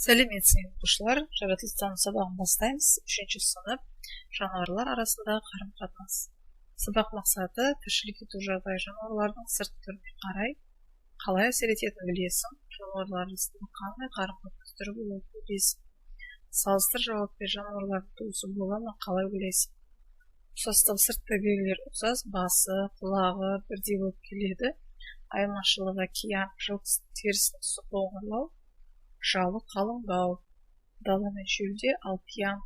Сәлеметсіздер оқушылар, жаратылыстану сабағын бастаймыз. 3-ші сынып жануарлар арасындағы қарым-қатынас. Сабақ мақсаты тіршілік ету жағдайы жануарлардың сырт түріне қарай қалай әсер ететінін білесің, жануарлар арасында қандай қарым-қатынас түрі болатынын білесің. Салыстыр жауап бер, жануарлардың туысы бола ма, қалай ойлайсың? Ұқсастығы сыртқы белгілер ұқсас, басы, құлағы бірдей болып келеді. Айырмашылығы кияң, жылқы терісінің түсі қоңырлау, жалы қалыңдау, дала мен шөлде, ал кияң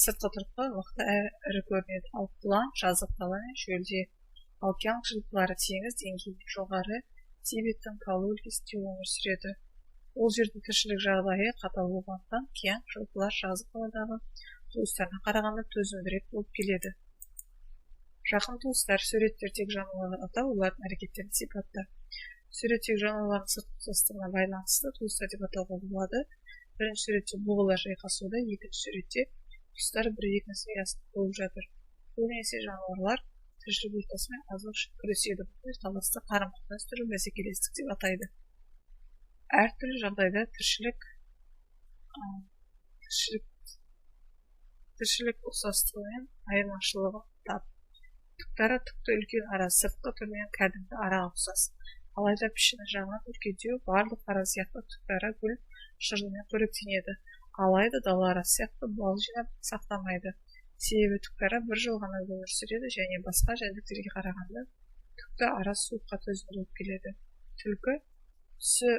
сыртқы тұрқы мықты ірі көрінеді, ал құлан жазық дала мен шөлде, ал кияң жылқылары теңіз деңгейінен жоғары Тибеттің Калу өлкесінде өмір сүреді. Ол жердің тіршілік жағдайы қатал болғандықтан кияң жылқылар жазық даладағы туыстарына қарағанда төзімдірек болып келеді. Жақын туыстар суреттердегі жануарларды атау, олардың әрекеттерін сипатта. Суреттегі жануарлардың сыртқы ұқсастығына байланысты туыстар деп атауға болады. Бірінші суретте бұғылар жайғасуда, екінші суретте құстар бір-екінің ұясында болып жатыр. Көбінесе жануарлар тіршілік ортасымен азық үшін күреседі. Бұл таласты қарым-қатынас түрі бәсекелестік деп атайды. Әртүрлі жағдайда тіршілік ұқсастығымен айырмашылығы тап. Түктары түкті үлкен ара, сыртқы түрінен кәдімгі араға ұқсас. Алайда пішіні жағынан үлкендеу, барлық ара сияқты түктары гүл шырынымен қоректенеді. Алайда дала арасы сияқты бал жинап сақтамайды. Себебі түктары бір жыл ғана өмір сүреді және басқа жәндіктерге қарағанда түкті ара суыққа төзімді болып келеді. Түлкі түсі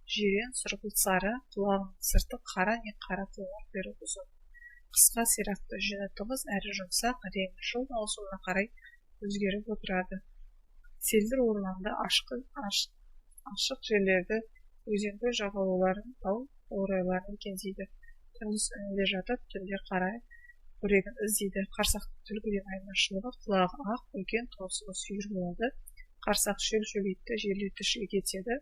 жирен, сұрғылт сары, құлағының сырты қара не қара қоңыр бері ұзын. Қысқа сирақты, жүні тығыз әрі жұмсақ, реңі жыл маусымына қарай өзгеріп отырады. Селдір орманды, ашық жерлерді, өзенді жағалауларын, тау баурайларын мекендейді. Күндіз үнінде жатып, түнде қарай қорегін іздейді. Қарсақтың түлкіден айырмашылығы құлағы ақ, үлкен тұмсығы сүйір болады. Қарсақ шөл-шөлейтті жерлерде тіршілік етеді.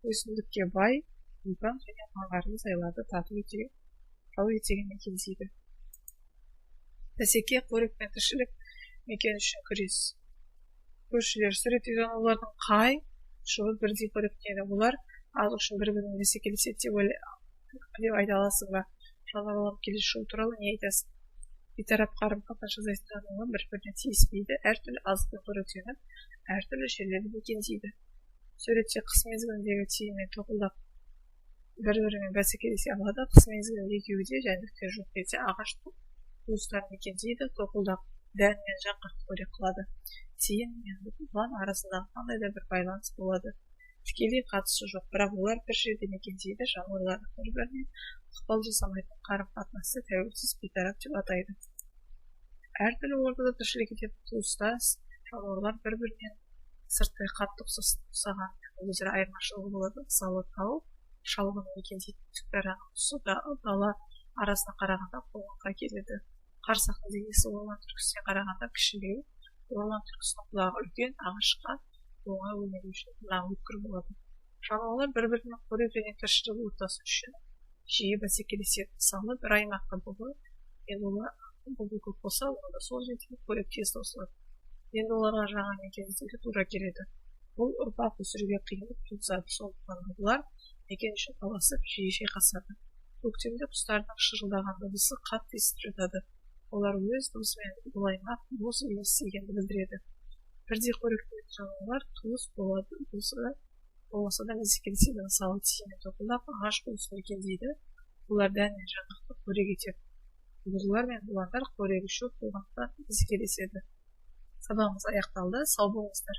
Өсімдікке бай, ұлпан және аңғарлы жайларды тату етегін мекендейді. Бәсеке, қорек пен тіршілік мекені үшін күрес. Көршілер суреттегі жануарлардың қай шығы бірдей қоректенеді. Олар азық үшін бір-бірімен бәсекелеседі деп айта аласың ба? Жануарлардың келесі шығу туралы не айтасың? Бейтарап қарым-қатынас жасайтын жануарлар бір-біріне тиіспейді, әртүрлі азықпен қоректеніп, әртүрлі жерлерді мекендейді. Суретте қыс мезгіліндегі тиін мен тоқылдақ бір-бірімен бәсекелесе алады. Қыс мезгілінде екеуі де жәндіктер жоқ кезде ағаш туыстарын мекендейді. Тоқылдақ дән мен жаңғақты қорек қылады. Тиін мен бұған арасындағы қандай да бір байланыс болады. Тікелей қатысы жоқ, бірақ олар бір жерде мекендейді. Жануарлардың бір-біріне ықпал жасамайтын қарым-қатынасты тәуелсіз бейтарап деп атайды. Әртүрлі ортада тіршілік ететін туыстас жануарлар бір-бірінен сырттай қатты ұқсаған өзара айырмашылығы болады. Мысалы, тау шалғын мекендейтін түктараның тұсы дала арасына қарағанда қоңырға келеді. Қарсақтың денесі орман түлкісіне қарағанда кішілеу, орман түлкісінің құлағы үлкен, ағашқа оңай өнері үшін құлағы өткір болады. Жануарлар бір-бірінің қорек және тіршілік ортасы үшін жиі бәсекелеседі. Мысалы, бір аймаққа бұғы көп болса, онда сол жердегі қорек тез таусылады. Енді оларға жаңа мекендері тура келеді. Бұл ұрпақ өсіруге қиындық туғызады. Сондықтан бұлар мекен үшін таласып жиі шайқасады. Көктемде құстардың шырылдаған дыбысы қатты естіліп жатады. Олар өз дыбысымен бұл аймақ бос емес екенін білдіреді. Бірдей қоректенетін жануарлар туыс болады, болмаса да бәсекелеседі. Мысалы, тиін мен тоқылдақ ағаш қуысын мекендейді. Олар дән мен жаңғақты қорек етеді. Бұғылар мен бұландар қорегі шөп болғандықтан бәсекелеседі. Сабағымыз аяқталды. Сау болыңыздар.